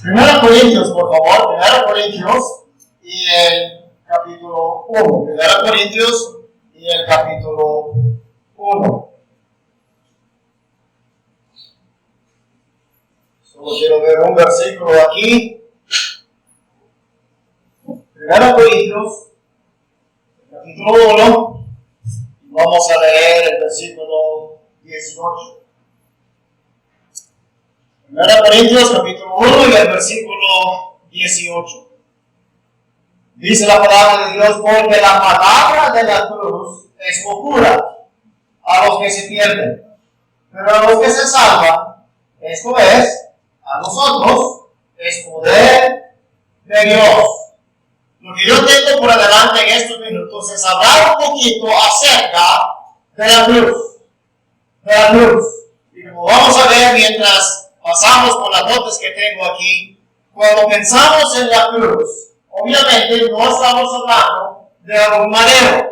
Primera Corintios, por favor. Primera Corintios y el capítulo 1. Primera Corintios y el capítulo 1. Solo quiero ver un versículo aquí. Primera Corintios, capítulo 1. Vamos a leer el versículo 18. Primera Corintios, capítulo 1 y el versículo 18. Dice la palabra de Dios: porque la palabra de la cruz es locura a los que se pierden, pero a los que se salvan, esto es, a nosotros, es poder de Dios. Lo que yo tengo por adelante en estos minutos es hablar un poquito acerca de la cruz. De la cruz. Y como vamos a ver mientras pasamos por las notas que tengo aquí, cuando pensamos en la cruz, obviamente no estamos hablando de un madero.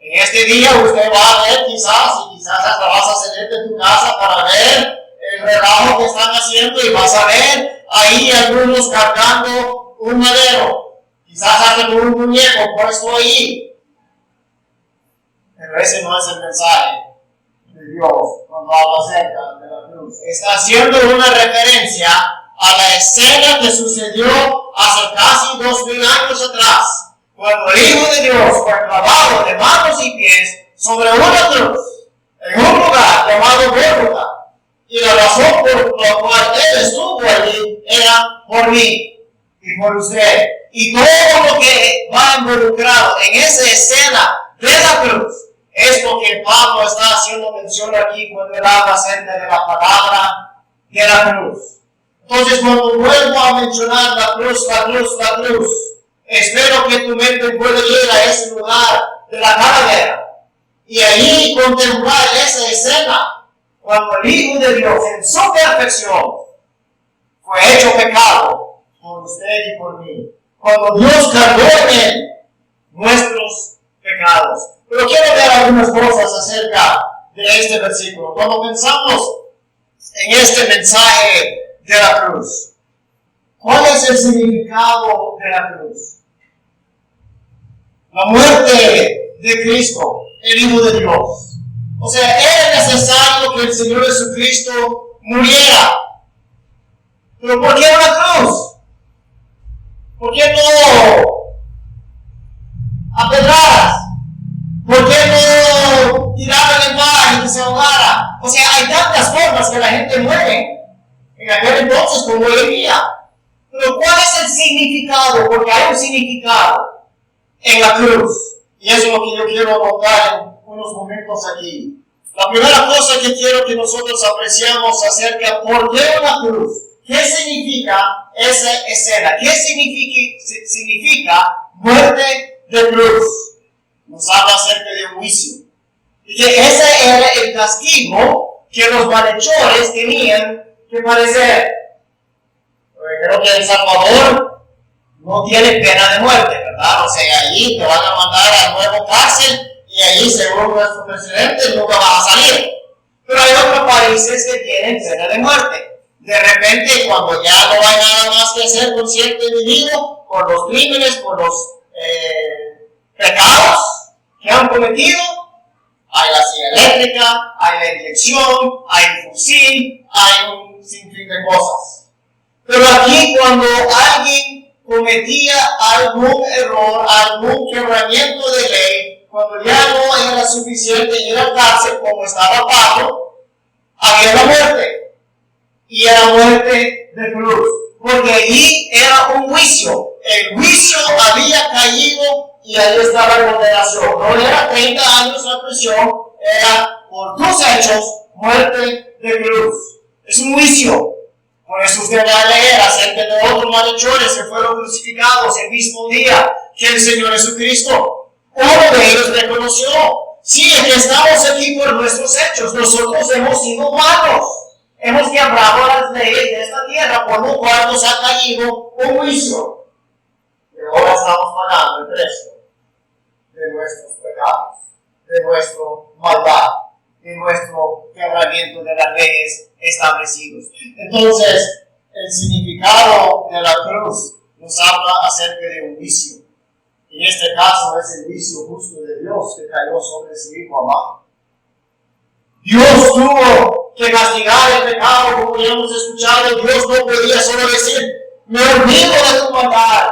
En este día usted va a ver quizás hasta vas a salir de tu casa para ver el relajo que están haciendo y vas a ver ahí algunos cargando un madero. Quizás hasta un muñeco puesto ahí. Pero ese no es el mensaje de Dios cuando habla acerca de la cruz. Está haciendo una referencia a la escena que sucedió hace casi 2000 años atrás, cuando el Hijo de Dios fue clavado de manos y pies sobre una cruz, en un lugar llamado Gólgota. Y la razón por la cual Él estuvo allí era por mí y por usted. Y todo lo que va involucrado en esa escena de la cruz es lo que Pablo está haciendo mención aquí cuando él habla acerca de la palabra de la cruz. Entonces, cuando vuelvo a mencionar la cruz, espero que tu mente pueda ir a ese lugar de la calavera y allí contemplar esa escena cuando el Hijo de Dios en su perfección fue hecho pecado por usted y por mí. Cuando Dios cargó en él nuestros pecados. Pero quiero ver algunas cosas acerca de este versículo. Cuando pensamos en este mensaje de la cruz, ¿cuál es el significado de la cruz? La muerte de Cristo, el Hijo de Dios. O sea, era necesario que el Señor Jesucristo muriera. ¿Pero por qué una cruz? ¿Por qué no a pedradas? ¿Por qué no tirarlo en el mar y que se ahogara? O sea, hay tantas formas que la gente muere en aquel entonces como hoy en día. Pero ¿cuál es el significado? Porque hay un significado en la cruz. Y eso es lo que yo quiero anotar en unos momentos aquí. La primera cosa que quiero que nosotros apreciamos acerca de por qué una cruz. ¿Qué significa esa escena? ¿Qué significa muerte de cruz? Nos habla acerca de un juicio. Y que ese era el castigo que los malhechores tenían que padecer. Creo que El Salvador no tiene pena de muerte, ¿verdad? O sea, allí te van a mandar a nuevo cárcel y allí, según nuestro presidente, nunca vas a salir. Pero hay otros países que tienen pena de muerte. De repente, cuando ya no hay nada más que hacer con cierto individuo, por los crímenes, por los pecados que han cometido, hay la silla eléctrica, hay la inyección, hay el fusil, hay un sinfín de cosas. Pero aquí, cuando alguien cometía algún error, algún quebramiento de ley, cuando ya no era suficiente ir a la cárcel como estaba Pablo, había la muerte. Y era muerte de cruz. Porque allí era un juicio. El juicio había caído y ahí estaba la condenación. No era 30 años la prisión, era por tus hechos, muerte de cruz. Es un juicio. Por eso usted va a leer acerca de otros malhechores que fueron crucificados el mismo día que el Señor Jesucristo. Uno de ellos reconoció: sí, es que estamos aquí por nuestros hechos. Nosotros hemos sido malos. Hemos quebrado las leyes de esta tierra, por lo cual nos ha caído un juicio. Y ahora estamos pagando el precio de nuestros pecados, de nuestra maldad, de nuestro quebramiento de las leyes establecidas. Entonces, El significado de la cruz nos habla acerca de un juicio. En este caso es el juicio justo de Dios que cayó sobre su Hijo amado. Dios tuvo que castigar el pecado, como ya hemos escuchado. Dios no podía solo decir, me olvido de tu maldad,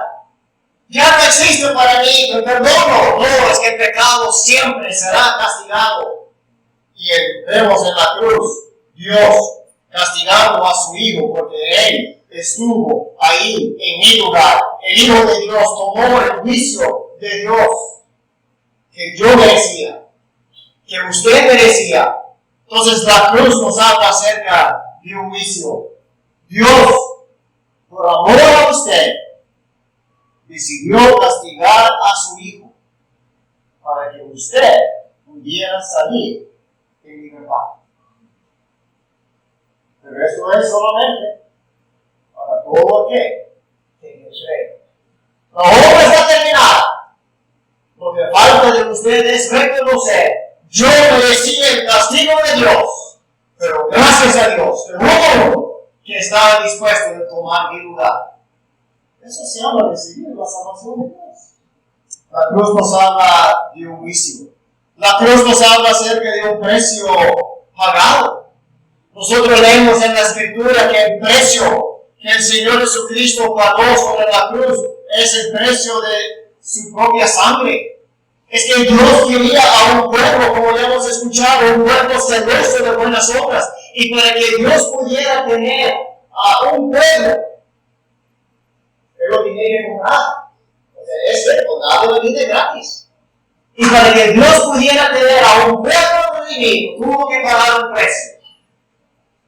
ya no existe para mí, te perdono. No, es que el pecado siempre será castigado. Y vemos en la cruz, Dios castigando a su Hijo, porque Él estuvo ahí en mi lugar. El Hijo de Dios tomó el juicio de Dios que yo merecía, que usted merecía. Entonces la cruz nos habla acerca de un juicio. Dios, por amor a usted, decidió castigar a su Hijo para que usted pudiera salir en libertad. Pero esto es solamente para todo aquel que cree. La obra está terminada. Lo que falta de usted es reconocer: yo merecía el castigo de Dios, pero gracias a Dios, que uno que estaba dispuesto a tomar mi lugar. Eso se llama recibir la salvación de Dios. La cruz nos habla de un juicio. La cruz nos habla acerca de un precio pagado. Nosotros leemos en la Escritura que el precio que el Señor Jesucristo pagó sobre la cruz es el precio de su propia sangre. Es que Dios quería a un pueblo, como ya hemos escuchado, un pueblo celoso de buenas obras. Y para que Dios pudiera tener a un pueblo, Él lo tenía que comprar. O sea, es cierto, nada viene gratis. Y para que Dios pudiera tener a un pueblo redimido, tuvo que pagar un precio.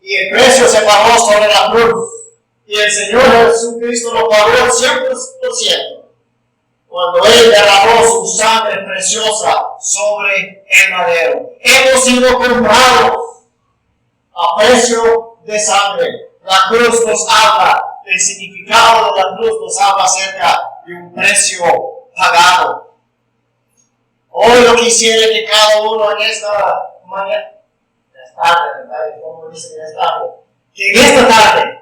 Y el precio se pagó sobre la cruz. Y el Señor Jesucristo lo pagó al 100%. Cuando Él derramó su sangre preciosa sobre el madero. Hemos sido comprados a precio de sangre. La cruz nos habla, el significado de la cruz nos habla acerca de un precio pagado. Hoy lo quisiera que cada uno en esta mañana, que en esta tarde,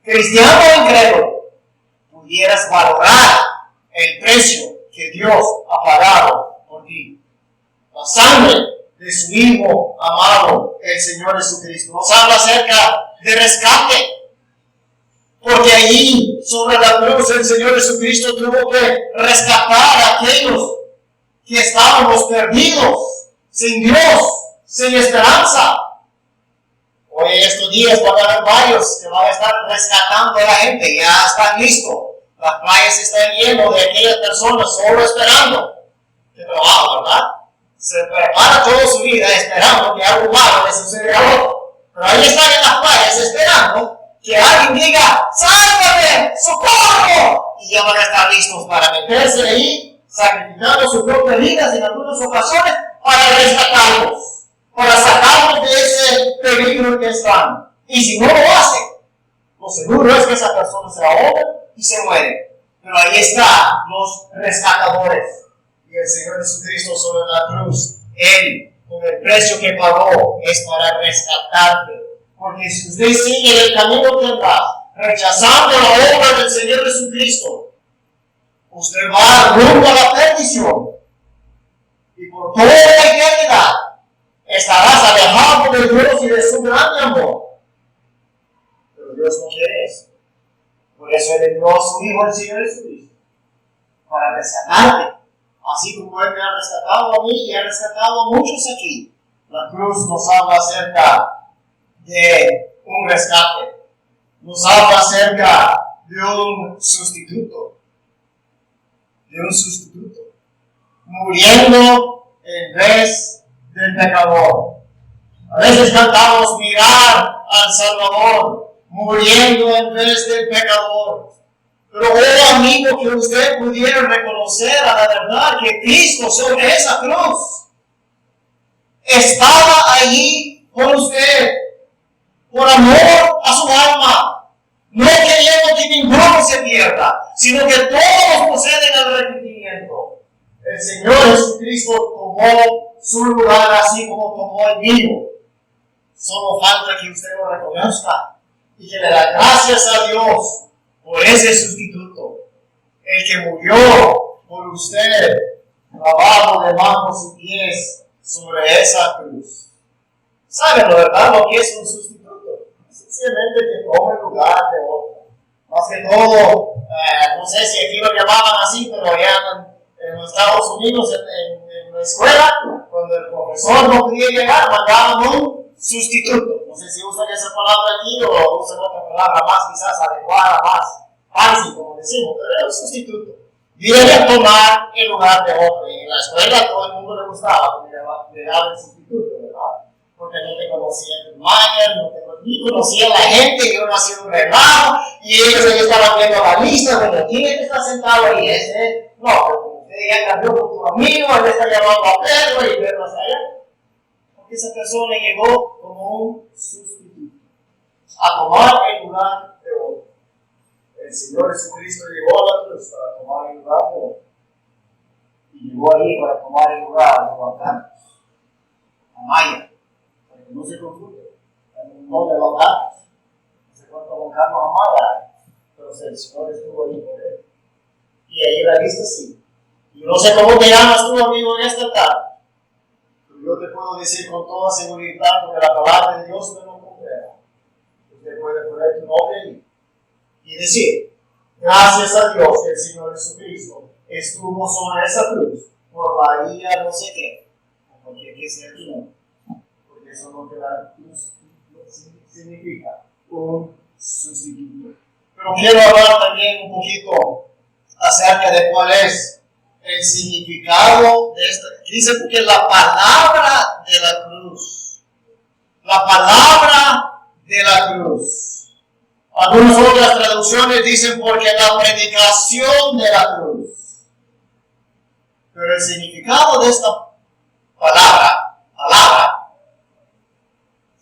cristiano o incrédulo, pudieras valorar el precio que Dios ha pagado por ti. La sangre de su Hijo amado, el Señor Jesucristo. Nos habla acerca de rescate. Porque allí, sobre la cruz, el Señor Jesucristo tuvo que rescatar a aquellos que estábamos perdidos, sin Dios, sin esperanza. Hoy en estos días van a haber varios que van a estar rescatando a la gente. Ya están listos. Las playas están llenas de aquellas personas solo esperando que trabajan, ¿verdad? Se prepara toda su vida esperando que algo malo les suceda a otro. Pero ahí están en las playas esperando que alguien diga: ¡sálvame! ¡Socorro! Y ya van a estar listos para meterse ahí, sacrificando sus propias vidas en algunas ocasiones para rescatarlos, para sacarlos de ese peligro que están. Y si no lo hacen, lo seguro es que esa persona se ahoga y se muere. Pero ahí están los rescatadores. Y el Señor Jesucristo sobre la cruz, Él, con el precio que pagó, es para rescatarte. Porque si usted sigue el camino que va, rechazando la obra del Señor Jesucristo, usted va rumbo a la perdición. Y por toda la eternidad estarás alejado de Dios y de su gran amor. Pero Dios no quiere eso. Por eso Él envió a su Hijo, el Señor Jesucristo, para rescatarte. Así como Él me ha rescatado a mí y ha rescatado a muchos aquí. La cruz nos habla acerca de un rescate. Nos habla acerca de un sustituto. De un sustituto. Muriendo en vez del pecador. A veces cantamos: mirar al Salvador, muriendo en vez del pecador. Pero, oh amigo, que usted pudiera reconocer a la verdad que Cristo sobre esa cruz estaba allí por usted, por amor a su alma, no queriendo que ninguno se pierda, sino que todos proceden al arrepentimiento. El Señor Jesucristo tomó su lugar así como tomó el mío. Solo falta que usted lo reconozca y que le da gracias a Dios por ese sustituto, el que murió por usted, lavado de manos y pies sobre esa cruz. ¿Saben, verdad, lo que es un sustituto? Sencillamente que toma el lugar de otro. Más que todo, no sé si aquí lo llamaban así, pero allá en los Estados Unidos, en la escuela, cuando el profesor no podía llegar, mandaban un sustituto. No sé si usan esa palabra aquí o usan otra palabra más quizás adecuada, más fancy, como decimos, pero era un sustituto. Viene a tomar el lugar de otro. Y en la escuela todo el mundo le gustaba, porque le daban el sustituto, ¿verdad? Porque no te conocían tus mañas, ni conocían la gente, y uno hacía un relajo, y ellos estaban viendo la lista, bueno, ¿quién es que está sentado ahí? Ese, no, pero como usted ya cambió con tu amigo, él está llamando a Pedro y Pedro está allá. Porque esa persona llegó como un sustituto, a tomar el lugar de otro. El Señor Jesucristo llegó a la cruz para tomar el lugar de otro. Y llegó ahí para tomar el lugar de Juan Carlos, Amaya, para que no se confunde. No de Juan Carlos. No sé cuánto Juan Carlos Amaya, pero el Señor estuvo ahí por él. Y ahí en la lista sí. Y no sé cómo te llamas tú, amigo, en esta tarde. Pero yo te puedo decir con toda seguridad, porque la palabra de Dios me lo comprueba. Usted puede poner tu nombre ahí y decir, gracias a Dios que el Señor Jesucristo estuvo sobre esa cruz por María no sé qué, o cualquier que sea tu nombre, porque eso no te da cruz, significa un sustituto. Pero quiero hablar también un poquito acerca de cuál es el significado de esta. Dice porque la palabra de la cruz, la palabra de la cruz. Algunas otras traducciones dicen porque la predicación de la cruz. Pero el significado de esta palabra,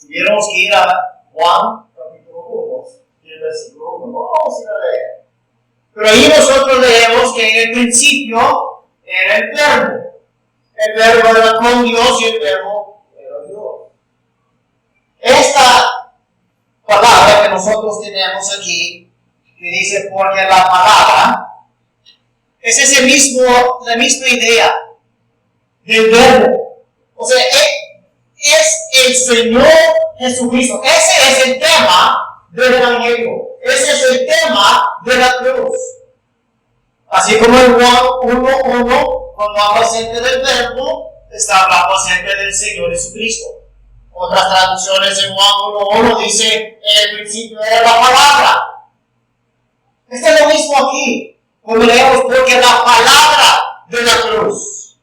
tuviéramos que ir a Juan capítulo 1 y el versículo 1. Vamos a ir a leer. Pero ahí nosotros leemos que en el principio era el verbo. El verbo era con Dios y el verbo era Dios. Esta palabra que nosotros tenemos aquí, que dice porque la palabra, es la misma idea del verbo. O sea, es el Señor Jesucristo. Ese es el tema del Evangelio. Ese es el tema de la cruz. Así como en Juan 1:1, cuando habla acerca del verbo, está hablando acerca del Señor Jesucristo. Otras traducciones en Juan 1:1 dice, en el principio era la palabra. Esto es lo mismo aquí, como leemos, porque la palabra de la cruz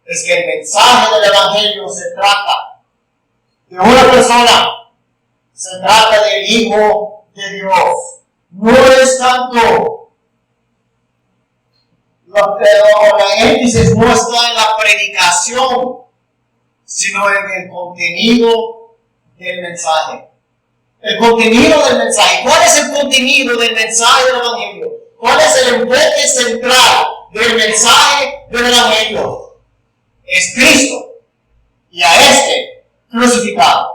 es que el mensaje del Evangelio se trata de una persona, se trata del Hijo de Dios. No es tanto, la énfasis no está en la predicación, sino en el contenido del mensaje. El contenido del mensaje. ¿Cuál es el contenido del mensaje del Evangelio? ¿Cuál es el enfoque central del mensaje del Evangelio? Es Cristo y a este crucificado.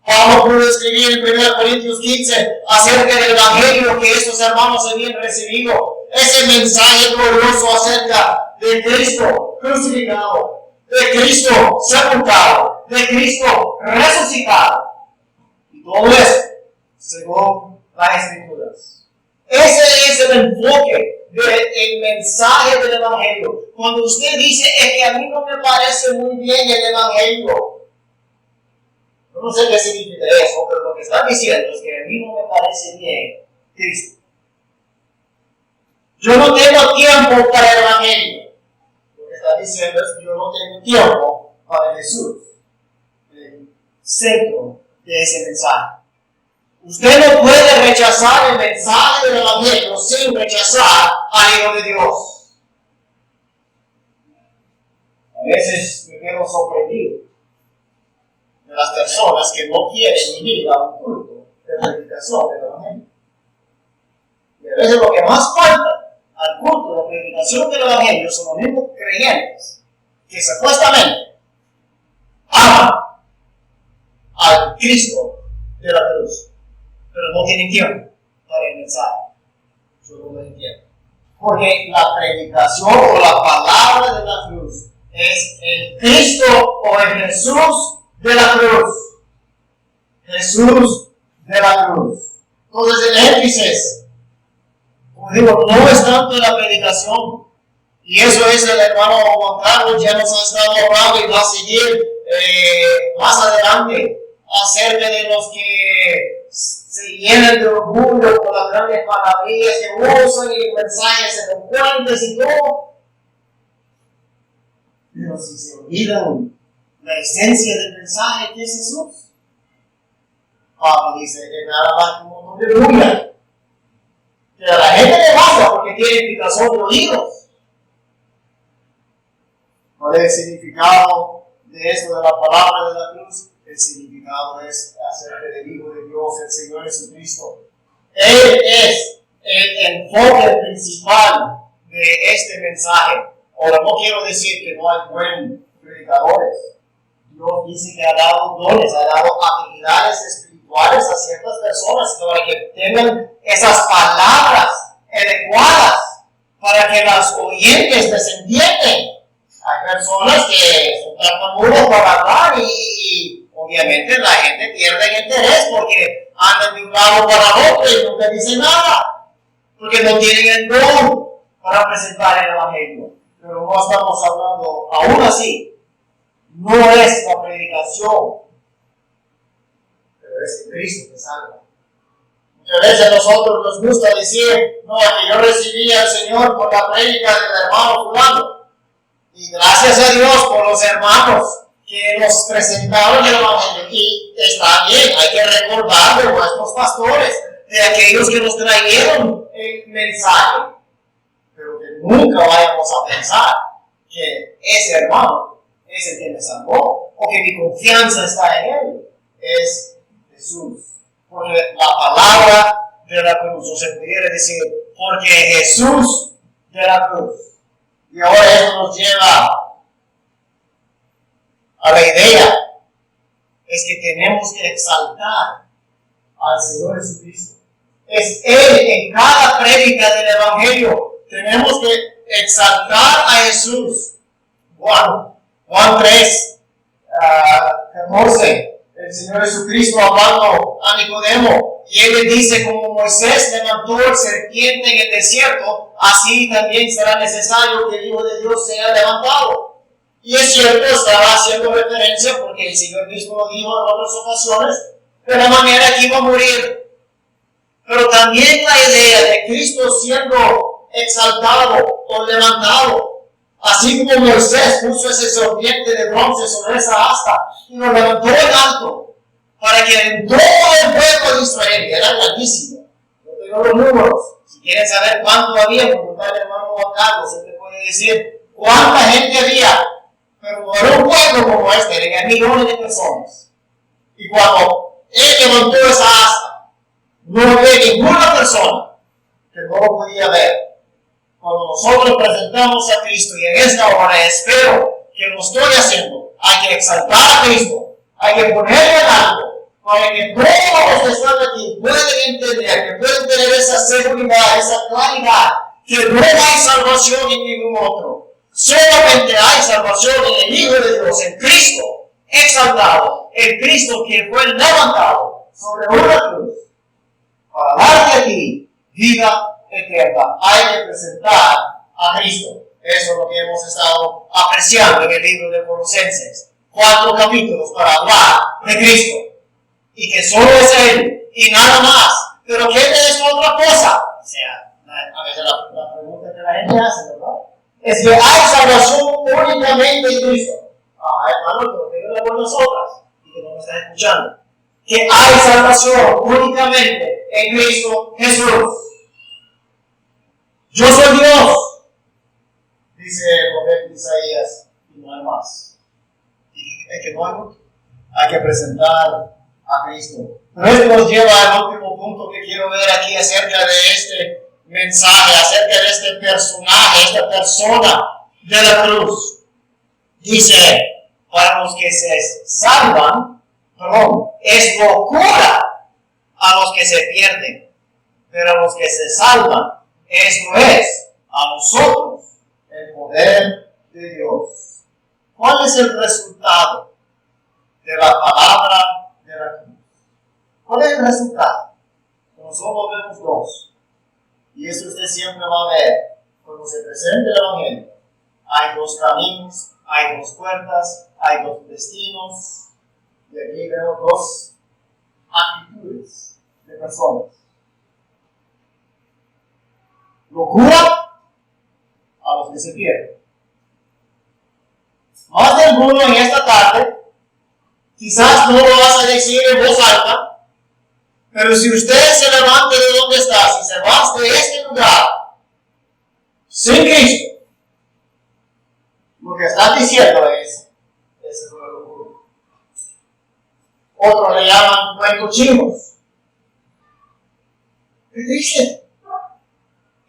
Pablo pudo escribir en 1 Corintios 15 acerca del Evangelio que estos hermanos habían recibido. Ese mensaje glorioso acerca de Cristo crucificado, de Cristo sepultado, de Cristo resucitado. Y todo eso según las Escrituras. Ese es el enfoque del mensaje del Evangelio. Cuando usted dice, es que a mí no me parece muy bien el Evangelio. Yo no sé qué significa eso, pero lo que está diciendo es que a mí no me parece bien Cristo. Yo no tengo tiempo para el Evangelio. Lo que está diciendo es que yo no tengo tiempo para Jesús, el centro de ese mensaje. Usted no puede rechazar el mensaje del Evangelio sin rechazar al Hijo de Dios. A veces me quedo sorprendido de las personas que no quieren venir a un culto de predicación del Evangelio. Y a veces lo que más falta al culto de predicación del Evangelio son los mismos creyentes que supuestamente aman al Cristo de la cruz, pero no tienen tiempo para el mensaje. Yo no lo entiendo. Porque la predicación o la palabra de la cruz es el Cristo o el Jesús de la cruz. Jesús de la cruz. Entonces el énfasis, como digo, no es tanto la predicación. Y eso es el hermano Juan Carlos, ya nos ha estado hablando y va a seguir más adelante acerca de los que se llenan de orgullo por las grandes palabrillas que usan y mensajes elocuentes y todo. Pero si se olvidan la esencia del mensaje que es Jesús, Pablo dice que nada más un montón de bulla. Que a la gente le pasa porque tiene picazón de oídos. ¿Cuál es el significado de esto, de la palabra de la cruz? El significado es acerca del Hijo de Dios, el Señor Jesucristo. Él es el enfoque principal de este mensaje. Ahora, no quiero decir que no hay buenos predicadores. Dios dice que ha dado dones, ha dado habilidades espirituales a ciertas personas para que tengan esas palabras adecuadas para que las oyentes les entiendan. Hay personas que son tartamudas para hablar y obviamente la gente pierde el interés porque andan de un lado para otro y nunca dicen nada. Porque no tienen el don para presentar el Evangelio. Pero no estamos hablando, aún así, no es la predicación, pero es el Cristo que salva. Muchas veces a nosotros nos gusta decir, no, que yo recibí al Señor por la prédica del hermano fulano. Y gracias a Dios por los hermanos que nos presentaron el Evangelio. Y está bien, hay que recordar de nuestros pastores, de aquellos que nos trajeron el mensaje. Pero que nunca vayamos a pensar que ese hermano es el que me salvó, o que mi confianza está en él. Es Jesús. Porque la palabra de la cruz, o se pudiera decir, porque Jesús de la cruz. Y ahora eso nos lleva a la idea, es que tenemos que exaltar al Señor Jesucristo. Es Él en cada prédica del Evangelio. Tenemos que exaltar a Jesús. Juan 3, 14. El Señor Jesucristo hablando a Nicodemo, y Él le dice, como Moisés levantó el serpiente en el desierto, así también será necesario que el Hijo de Dios sea levantado. Y es cierto, estaba haciendo referencia, porque el Señor mismo lo dijo en otras ocasiones, de la manera que iba a morir. Pero también la idea de Cristo siendo exaltado o levantado, así como Moisés puso ese serpiente de bronce sobre esa asta y lo levantó en alto, para que en todo el pueblo de Israel, que era grandísimo, no tengo los números, si quieren saber cuánto había, preguntarle al hermano Juan Carlos, él te puede decir cuánta gente había, pero para un pueblo como este, eran millones de personas. Y cuando él levantó esa asta, no había ninguna persona que no lo podía ver. Cuando nosotros presentamos a Cristo, y en esta hora espero que lo estoy haciendo, hay que exaltar a Cristo, hay que ponerle en alto, para que todos los que están aquí puedan entender, que puedan tener esa seguridad, esa claridad, que no hay salvación en ningún otro. Solamente hay salvación en el Hijo de Dios, en Cristo exaltado, el Cristo que fue levantado sobre una cruz para darte a ti vida eterna. Hay que presentar a Cristo. Eso es lo que hemos estado apreciando en el libro de Colosenses. 4 capítulos para hablar de Cristo. Y que solo es Él y nada más. Pero ¿qué es otra cosa? O sea, a veces la pregunta que la gente hace, ¿verdad? Es que hay salvación únicamente en Cristo. Hermano, pero que las buenas obras y que no me están escuchando. Que hay salvación únicamente en Cristo Jesús. Yo soy Dios, dice el profeta Isaías, y no hay más. Y es que no hay mucho. Hay que presentar a Cristo. Pero esto nos lleva al último punto que quiero ver aquí acerca de este mensaje, acerca de este personaje, esta persona de la cruz. Dice, para los que se salvan, es locura a los que se pierden, pero a los que se salvan, esto es, a nosotros, el poder de Dios. ¿Cuál es el resultado de la palabra de la cruz? ¿Cuál es el resultado? Nosotros vemos dos. Y eso usted siempre va a ver cuando se presenta el Evangelio. Hay dos caminos, hay dos puertas, hay dos destinos. Y aquí vemos dos actitudes de personas. Locura a los que se pierden. Más de alguno en esta tarde, quizás no lo vas a decir en voz alta, pero si usted se levanta de donde está, si se va de este lugar, sin Cristo, lo que está diciendo es una locura. Otros le llaman cuentos chinos. ¿Qué dice?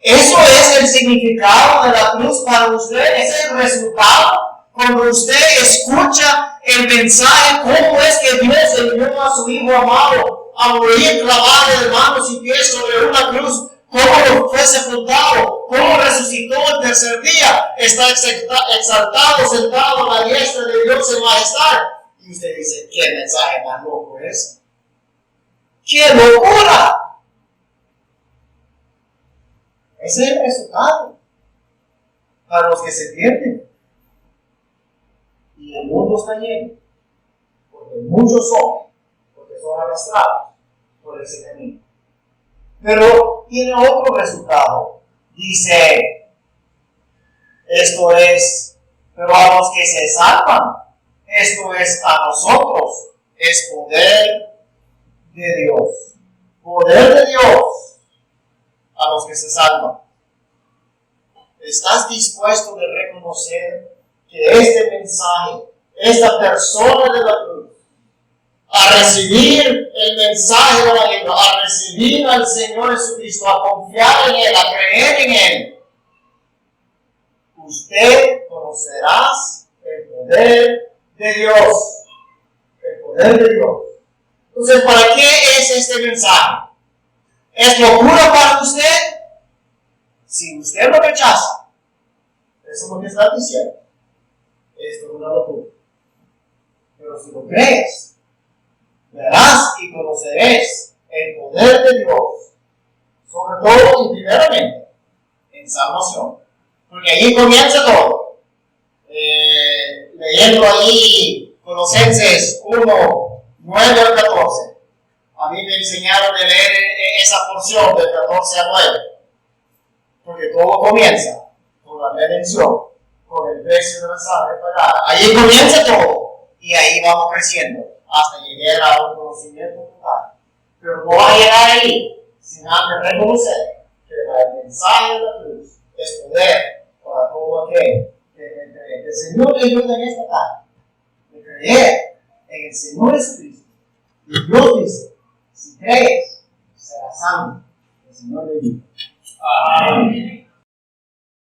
Eso es el significado de la cruz para usted, ese es el resultado. Cuando usted escucha el mensaje, cómo es que Dios envió a su Hijo amado a morir clavado de manos y pies sobre una cruz, cómo fue sepultado, cómo resucitó el tercer día, está exaltado, sentado a la diestra de Dios en majestad. Y usted dice, ¿qué mensaje más loco es? ¡Qué locura! Ese es el resultado para los que se pierden. Y el mundo está lleno, porque muchos son arrastrados por ese camino. Pero tiene otro resultado. Dice, esto es, pero a los que se salvan, esto es a nosotros, es poder de Dios. Poder de Dios a los que se salvan. ¿Estás dispuesto de reconocer que este mensaje, esta persona de la cruz, a recibir el mensaje del Evangelio, a recibir al Señor Jesucristo, a confiar en Él, a creer en Él, usted conocerá el poder de Dios? El poder de Dios. Entonces, ¿para qué es este mensaje? ¿Es locura para usted? Si usted lo rechaza, eso es lo que está diciendo. Esto es una locura. Pero si lo crees, verás y conocerás el poder de Dios, sobre todo y primeramente en salvación, porque allí comienza todo. Leyendo ahí Colosenses 1, 9 al 14, a mí me enseñaron de leer esa porción del 14 a 9, porque todo comienza con la redención, con el precio de la sangre pagada. Allí comienza todo y ahí vamos creciendo hasta llegar a un conocimiento total. Pero no va a llegar ahí sin antes reconocer que el mensaje de la cruz es poder para todo aquel que el Señor le ayuda en esta tarde, de creer en el Señor Jesucristo. Y Dios dice, si crees, serás salvo. El Señor le ayuda. Amén.